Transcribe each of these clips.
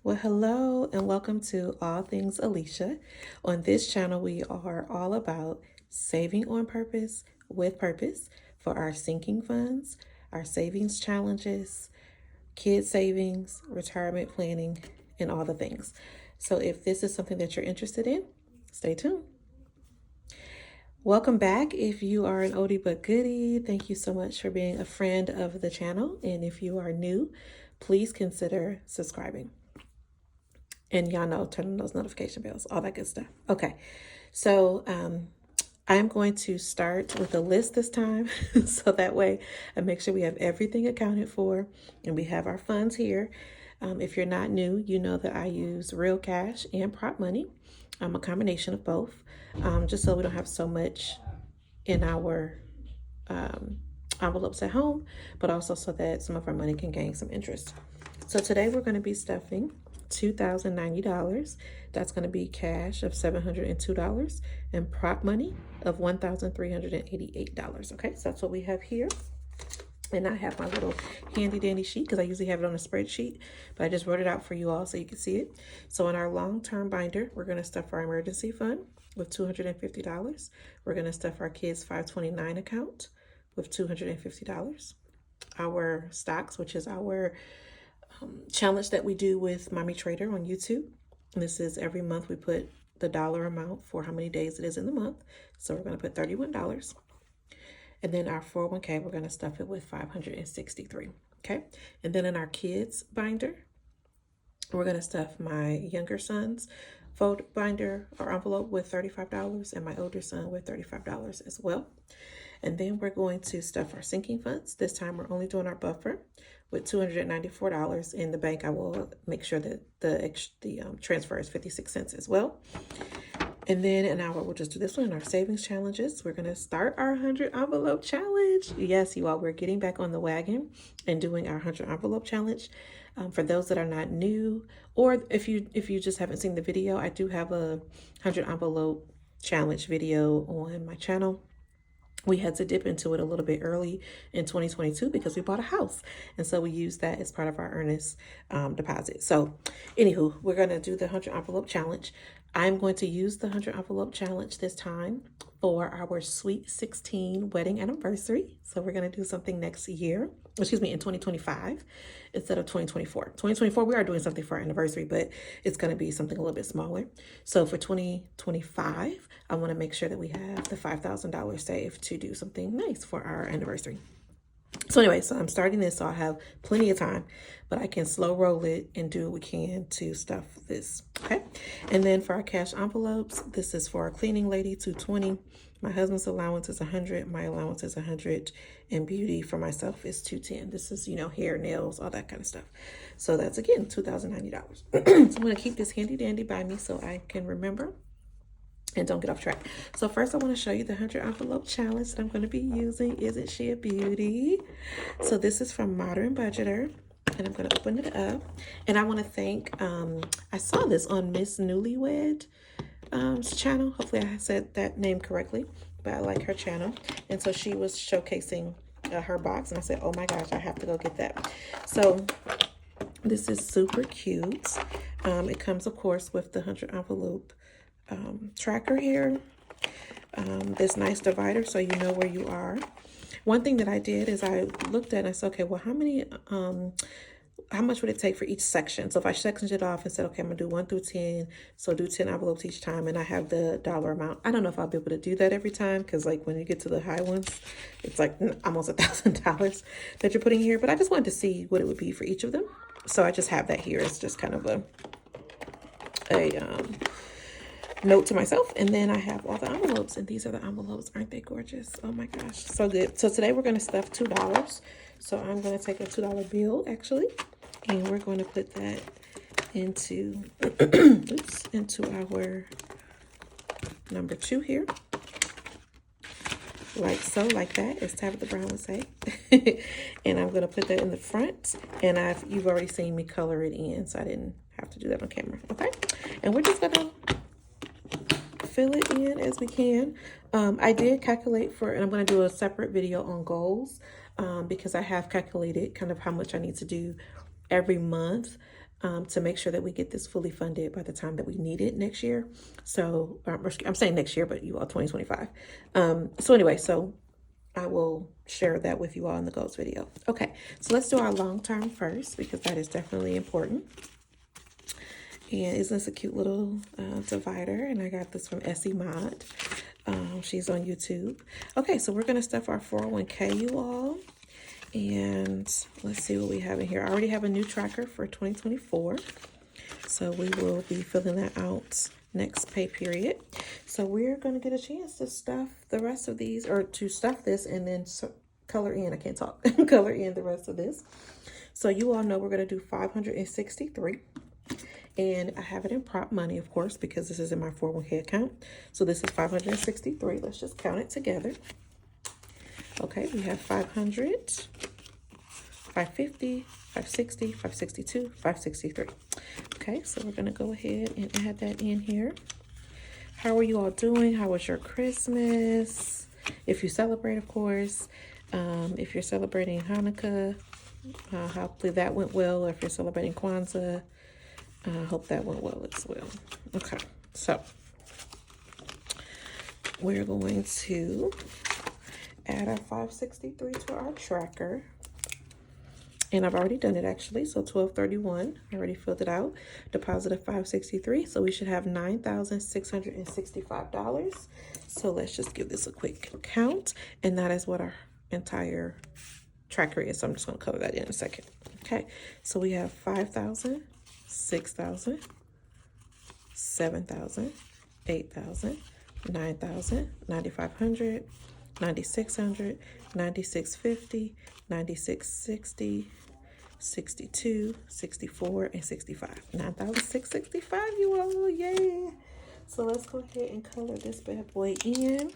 Well, hello and welcome to All Things Alicia. On this channel, we are all about saving on purpose with purpose for our sinking funds, our savings challenges, kid savings, retirement planning, and all the things. So if this is something that you're interested in, stay tuned. Welcome back. If you are an oldie but goodie, thank you so much for being a friend of the channel. And if you are new, please consider subscribing. And y'all know, turn on those notification bells, all that good stuff. Okay, so I'm going to start with a list this time. So that way I make sure we have everything accounted for and we have our funds here. If you're not new, you know that I use real cash and prop money. A combination of both, just so we don't have so much in our envelopes at home, but also so that some of our money can gain some interest. So today we're going to be stuffing $2,090. That's going to be cash of $702 and prop money of $1,388. Okay, so that's what we have here. And I have my little handy dandy sheet because I usually have it on a spreadsheet, but I just wrote it out for you all so you can see it. So in our long-term binder, we're going to stuff our emergency fund with $250. We're going to stuff our kids' 529 account with $250. Our stocks, which is our challenge that we do with Mommy Trader on YouTube. This is every month we put the dollar amount for how many days it is in the month. So we're going to put $31. And then our 401k, we're going to stuff it with $563. Okay. And then in our kids binder, we're going to stuff my younger son's fold binder or envelope with $35 and my older son with $35 as well. And then we're going to stuff our sinking funds. This time we're only doing our buffer with $294. In the bank, I will make sure that the transfer is 56 cents as well. And then an hour, we'll just do this one in our savings challenges. We're going to start our 100 envelope challenge. Yes, you all, we're getting back on the wagon and doing our 100 envelope challenge. For those that are not new, or if you just haven't seen the video, I do have a 100 envelope challenge video on my channel. We had to dip into it a little bit early in 2022 because we bought a house. And so we used that as part of our earnest deposit. So anywho, we're going to do the 100 envelope challenge. I'm going to use the 100 envelope challenge this time for our Sweet 16 wedding anniversary. So we're going to do something next year, in 2025 instead of 2024. 2024, we are doing something for our anniversary, but it's going to be something a little bit smaller. So for 2025, I want to make sure that we have the $5,000 saved to do something nice for our anniversary. So anyway, so I'm starting this, so I have plenty of time, but I can slow roll it and do what we can to stuff this, okay? And then for our cash envelopes, this is for our cleaning lady, $220. My husband's allowance is $100. My allowance is $100, and beauty for myself is $210. This is, hair, nails, all that kind of stuff. So that's, again, $2,090. So I'm going to keep this handy dandy by me so I can remember and don't get off track. So first I want to show you the 100 envelope challenge that I'm going to be using. Isn't she a beauty? So this is from Modern Budgeter, and I'm going to open it up. And I want to thank, I saw this on Miss Newlywed channel. Hopefully I said that name correctly, but I like her channel. And so she was showcasing her box, and I said, oh my gosh, I have to go get that. So this is super cute. It comes, of course, with the 100 envelope tracker here, this nice divider so you know where you are. One thing that I did is I looked at it and I said, okay, well, how much would it take for each section? So if I sectioned it off and said, okay, I'm gonna do 1 through 10, so do 10 envelopes each time, and I have the dollar amount. I don't know if I'll be able to do that every time, because like when you get to the high ones, it's like almost $1,000 that you're putting here, but I just wanted to see what it would be for each of them. So I just have that here. It's just kind of a note to myself. And then I have all the envelopes, and these are the envelopes. Aren't they gorgeous? Oh my gosh, so good. So today we're going to stuff $2. So I'm going to take a $2 bill actually, and we're going to put that into into our number 2 here, like so, like that, as Tabitha Brown would say. And I'm going to put that in the front, and you've already seen me color it in, so I didn't have to do that on camera. Okay, and we're just gonna fill it in as we can. I did calculate and I'm going to do a separate video on goals, because I have calculated kind of how much I need to do every month to make sure that we get this fully funded by the time that we need it next year. So I'm saying next year, but you all 2025. So anyway, so I will share that with you all in the goals video. Okay, so let's do our long term first, because that is definitely important. And isn't this a cute little divider? And I got this from Essie Mod. She's on YouTube. Okay, so we're going to stuff our 401k, you all. And let's see what we have in here. I already have a new tracker for 2024. So we will be filling that out next pay period. So we're going to get a chance to stuff the rest of these, or to stuff this and then color in. I can't talk. Color in the rest of this. So you all know we're going to do 563. And I have it in prop money, of course, because this is in my 401k account. So this is 563. Let's just count it together. Okay, we have 500, 550, 560, 562, 563. Okay, so we're going to go ahead and add that in here. How are you all doing? How was your Christmas? If you celebrate, of course. If you're celebrating Hanukkah, hopefully that went well. Or if you're celebrating Kwanzaa, I hope that went well as well. Okay, so we're going to add our 563 to our tracker. And I've already done it actually. So 1231, I already filled it out. Deposit of 563. So we should have $9,665. So let's just give this a quick count. And that is what our entire tracker is. So I'm just going to cover that in a second. Okay, so we have 5,000. 6,000, 7,000, 8,000, 9,000, 9,500, 9,600, 9,650, 9,660, 62, 64, and 65. 9,665, you all, yay! So let's go ahead and color this bad boy in.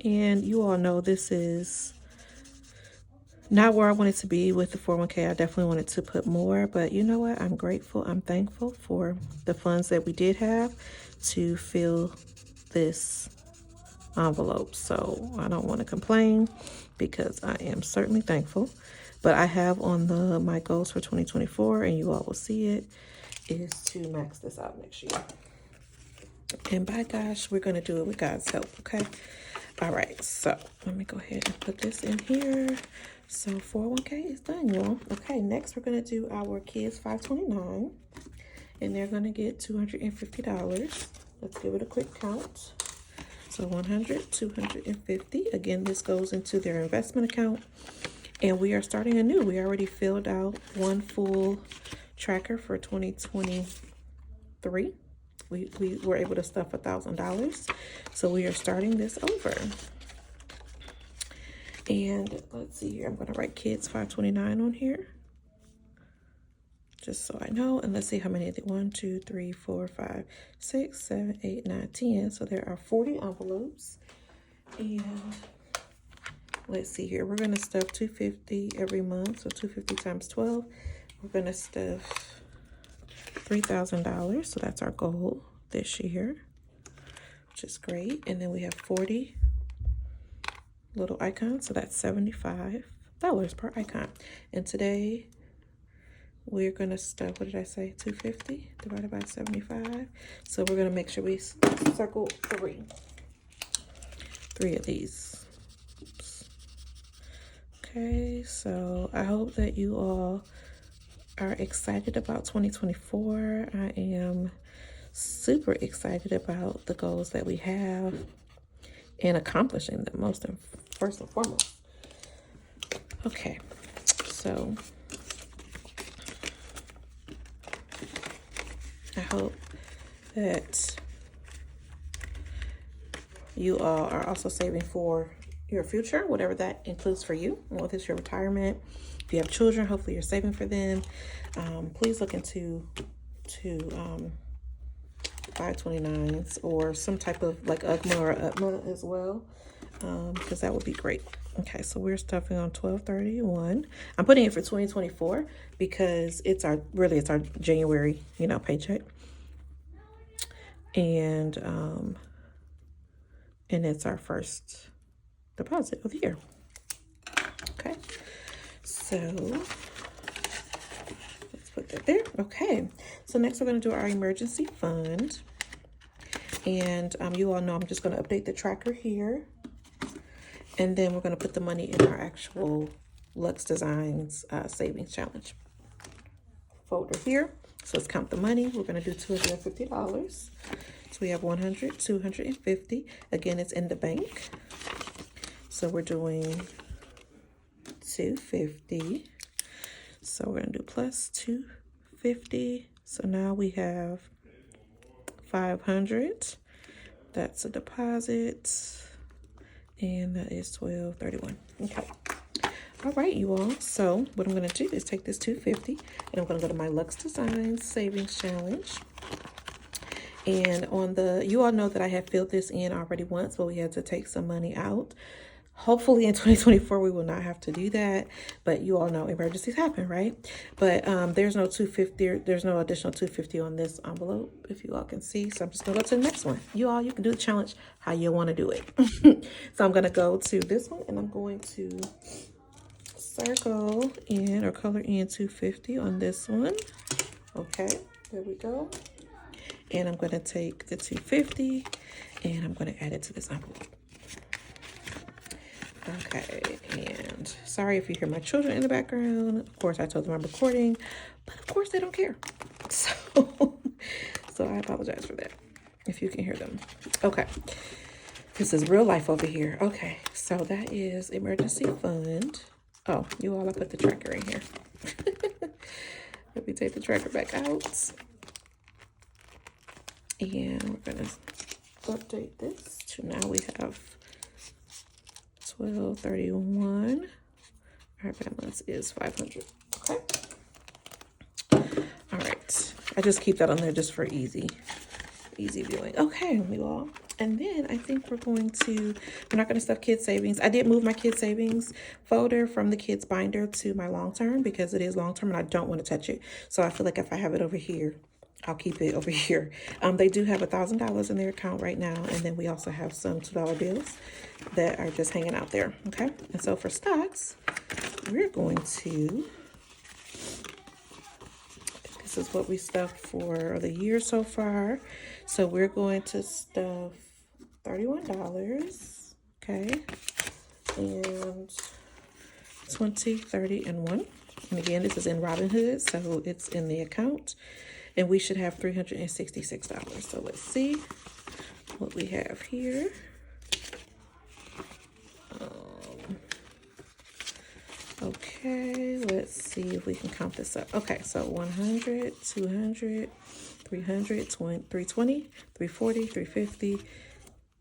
And you all know this is not where I wanted to be with the 401k. I definitely wanted to put more, but you know what? I'm grateful. I'm thankful for the funds that we did have to fill this envelope. So I don't want to complain because I am certainly thankful. But I have on my goals for 2024, and you all will see it, is to max this out next year. And by gosh, we're going to do it with God's help, okay? All right, so let me go ahead and put this in here. So 401k is done, y'all. Okay, next we're going to do our kids 529, and they're going to get $250. Let's give it a quick count. So 100, 250. Again, this goes into their investment account, and we are starting anew. We already filled out one full tracker for 2023. We were able to stuff $1,000. So we are starting this over. And let's see here. I'm going to write kids 529 on here, just so I know. And let's see how many. 1, 2, 3, 4, 5, 6, 7, 8, 9, 10. So there are 40 envelopes. And let's see here. We're going to stuff $250 every month. So 250 times 12. We're going to stuff $3,000. So that's our goal this year, which is great. And then we have 40 little icons. So that's $75 per icon. And today we're going to stuff, what did I say? 250 divided by 75. So we're going to make sure we circle three of these. Oops. Okay, so I hope that you all are excited about 2024. I am super excited about the goals that we have and accomplishing them first and foremost. Okay, so I hope that you all are also saving for your future, whatever that includes for you, whether it's your retirement. If you have children, hopefully you're saving for them. Please look into 529s or some type of like UGMA or UTMA as well, because that would be great. Okay, so we're stuffing on 1231. I'm putting it for 2024 because it's our January, paycheck. And it's our first deposit of the year. Okay, so let's put that there. Okay, so next we're going to do our emergency fund. And you all know I'm just going to update the tracker here. And then we're going to put the money in our actual Lux Designs Savings Challenge folder here. So let's count the money. We're going to do $250. So we have 100, 250. Again, it's in the bank. So we're doing 250. So we're going to do plus 250. So now we have 500. That's a deposit. And that is $12.31. Okay. All right, you all. So what I'm going to do is take this 250 and I'm going to go to my Lux Designs Savings Challenge. And on the, you all know that I had filled this in already once, but we had to take some money out. Hopefully in 2024, we will not have to do that. But you all know emergencies happen, right? But there's no 250, there's no additional 250 on this envelope, if you all can see. So I'm just going to go to the next one. You all, you can do the challenge how you want to do it. So I'm going to go to this one and I'm going to circle in or color in 250 on this one. Okay, there we go. And I'm going to take the 250 and I'm going to add it to this envelope. Okay, and sorry if you hear my children in the background. Of course, I told them I'm recording, but of course they don't care. So I apologize for that if you can hear them. Okay, this is real life over here. Okay, so that is emergency fund. Oh, you all, I put the tracker in here. Let me take the tracker back out. And we're going to update this to now we have $12.31. Our balance is 500. Okay. All right. I just keep that on there just for easy viewing. Okay, you all. And then I think we're not going to stuff kids savings. I did move my kids savings folder from the kids binder to my long term because it is long term and I don't want to touch it. So I feel like if I have it over here, I'll keep it over here. They do have $1,000 in their account right now. And then we also have some $2 bills that are just hanging out there. Okay. And so for stocks, we're going to, this is what we stuffed for the year so far. So we're going to stuff $31. Okay. And 20, 30, and 1. And again, this is in Robinhood. So it's in the account. And we should have $366. So let's see what we have here. Okay, let's see if we can count this up. Okay, so 100, 200, 300, 320, 340, 350,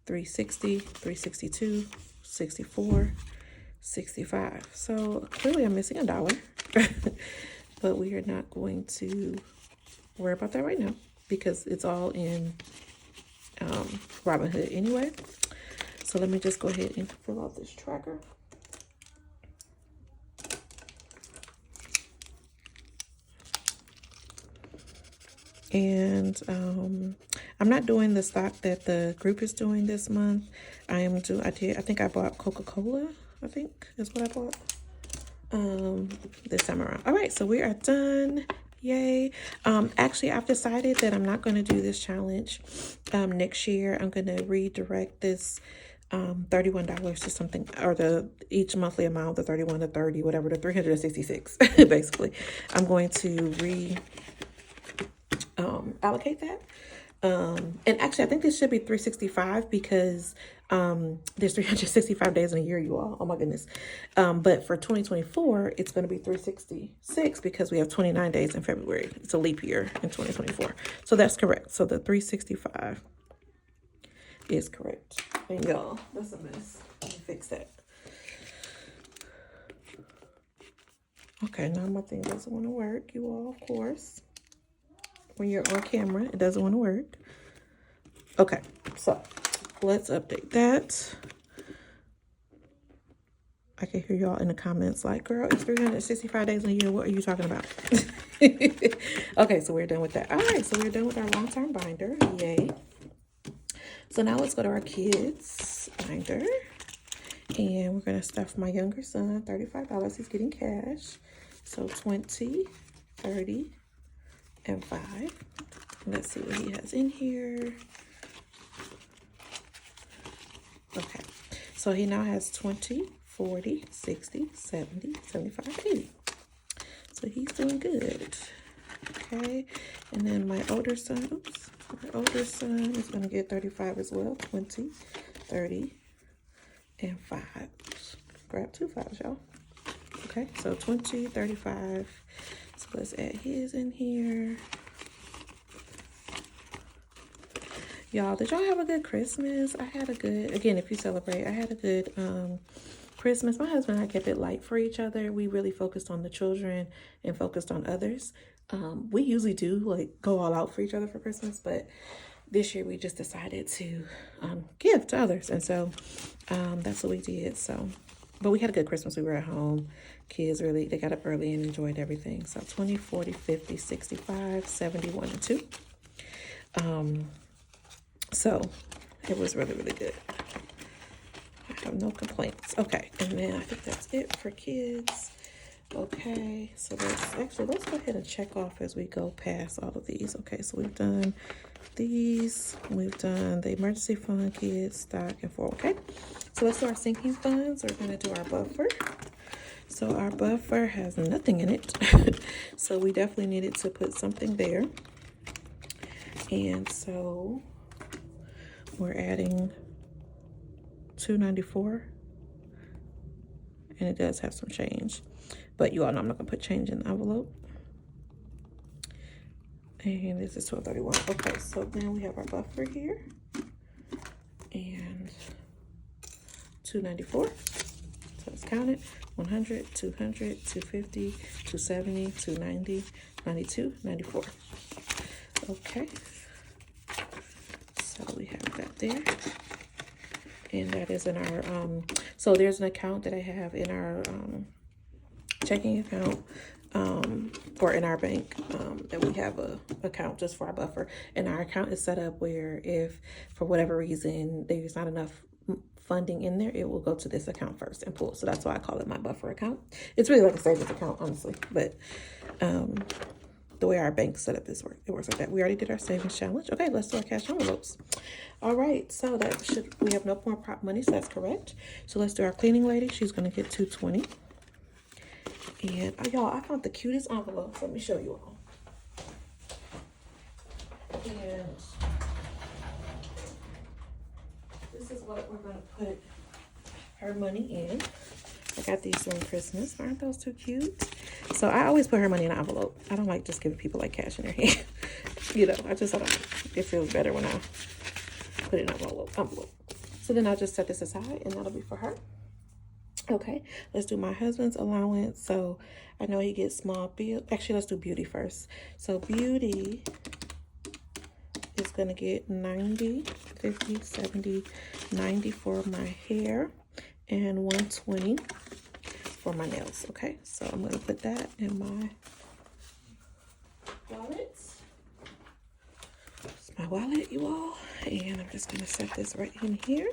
360, 362, 64, 65. So clearly I'm missing $1. But we are not going to worry about that right now because it's all in Robinhood anyway. So let me just go ahead and fill out this tracker. And I'm not doing the stock that the group is doing this month. I think I bought Coca-Cola, I think is what I bought this time around. All right, so we are done. Yay. Actually, I've decided that I'm not going to do this challenge next year. I'm going to redirect this $31 to something, or each monthly amount, the 31 to 30, whatever, the 366 basically. I'm going to allocate that. And actually I think this should be 365 because there's 365 days in a year, you all. Oh my goodness. But for 2024, it's going to be 366 because we have 29 days in February. It's a leap year in 2024. So that's correct. So the 365 is correct. And y'all, that's a mess. Let me fix that. Okay, now my thing doesn't want to work, you all, of course. When you're on camera, it doesn't want to work. Okay, so let's update that. I can hear y'all in the comments like, girl, it's 365 days in a year. What are you talking about? Okay, so we're done with that. All right, so we're done with our long-term binder. Yay. So now let's go to our kids binder. And we're going to stuff my younger son, $35. He's getting cash. So 20, 30, and 5. Let's see what he has in here. Okay, so he now has 20, 40, 60, 70, 75, 80. So he's doing good. Okay, and then my older son, is going to get 35 as well. 20, 30, and 5. Grab 2 5s, y'all. Okay, so 20, 35. So let's add his in here. Y'all, did y'all have a good Christmas? I had a good, again, if you celebrate, I had a good Christmas. My husband and I kept it light for each other. We really focused on the children and focused on others. We usually do like go all out for each other for Christmas, but this year we just decided to give to others. And so that's what we did. So, but we had a good Christmas. We were at home. Kids really, they got up early and enjoyed everything. So 20, 40, 50, 65, 71, and 2. So it was really, really good. I have no complaints. Okay, and then I think that's it for kids. Okay, so let's go ahead and check off as we go past all of these. Okay, so we've done these. We've done the emergency fund, kids, stock, and 4. Okay, so let's do our sinking funds. We're going to do our buffer. So our buffer has nothing in it. So we definitely needed to put something there. And so we're adding 294, and it does have some change, but you all know I'm not gonna put change in the envelope. And this is 1231. Okay, so then we have our buffer here and 294. So let's count it: 100, 200, 250, 270, 290, 92, 94. Okay, so we have that there. And that is in our, so there's an account that I have in our checking account, or in our bank, that we have a account just for our buffer. And our account is set up where if for whatever reason there's not enough funding in there, it will go to this account first and pull. So that's why I call it my buffer account. It's really like a savings account, honestly, but the way our bank setup is it works like that. We already did our savings challenge. Okay, let's do our cash envelopes. All right, so we have no more prop money, so that's correct. So let's do our cleaning lady. She's gonna get 220. And y'all, I found the cutest envelopes. Let me show you all. And this is what we're gonna put her money in. I got these during Christmas. Aren't those too cute? So I always put her money in an envelope. I don't like just giving people like cash in their hand. You know, I don't, it feels better when I put it in an envelope. So then I'll just set this aside and that'll be for her. Okay, let's do my husband's allowance. So I know he gets small bill. Actually, let's do beauty first. So beauty is going to get 90, 50, 70, 90 for my hair and 120 for my nails. Okay, so I'm going to put that in my wallet. It's my wallet, you all. And I'm just going to set this right in here.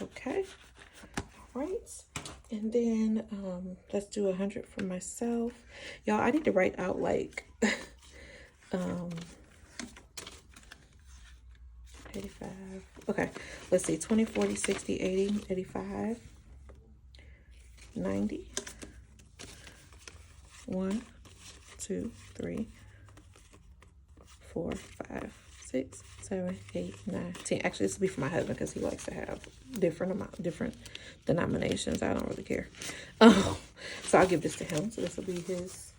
Okay. All right. And then let's do 100 for myself. Y'all, I need to write out like 85. Okay, let's see. 20, 40, 60, 80, 85, 90. 1, 2, 3, 4, 5, 6, 7, 8, 9, 10. Actually, this will be for my husband because he likes to have different denominations. I don't really care. So I'll give this to him. So this will be his.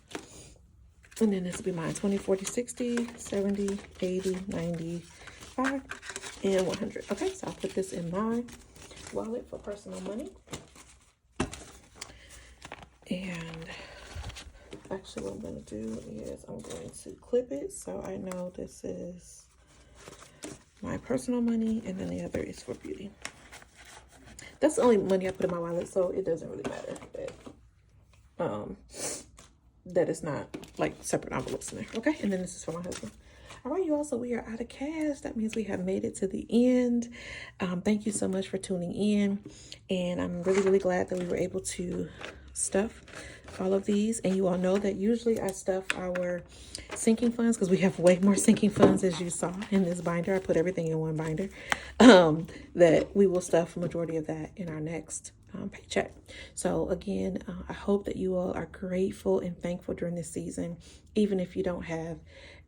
And then this will be mine. 20, 40, 60, 70, 80, 95, and 100. Okay, so I'll put this in my wallet for personal money. And actually what I'm going to do is I'm going to clip it so I know this is my personal money and then the other is for beauty. That's the only money I put in my wallet, so it doesn't really matter that it's not like separate envelopes in there. Okay, and then this is for my husband. All right, you all, so we are out of cash. That means we have made it to the end. Thank you so much for tuning in. And I'm really, really glad that we were able to stuff all of these. And you all know that usually I stuff our sinking funds because we have way more sinking funds, as you saw in this binder. I put everything in one binder. That we will stuff a majority of that in our next paycheck. So again, I hope that you all are grateful and thankful during this season, even if you don't have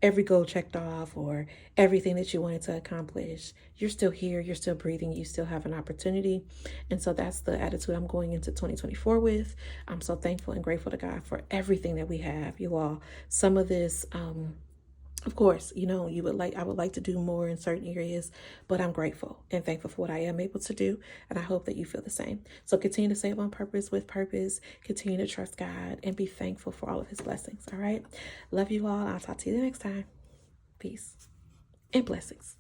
every goal checked off or everything that you wanted to accomplish. You're still here, you're still breathing, you still have an opportunity. And so that's the attitude I'm going into 2024 with. I'm so thankful and grateful to God for everything that we have, you all. Some of this, of course, I would like to do more in certain areas, but I'm grateful and thankful for what I am able to do. And I hope that you feel the same. So continue to save on purpose with purpose, continue to trust God and be thankful for all of his blessings. All right. Love you all. I'll talk to you the next time. Peace and blessings.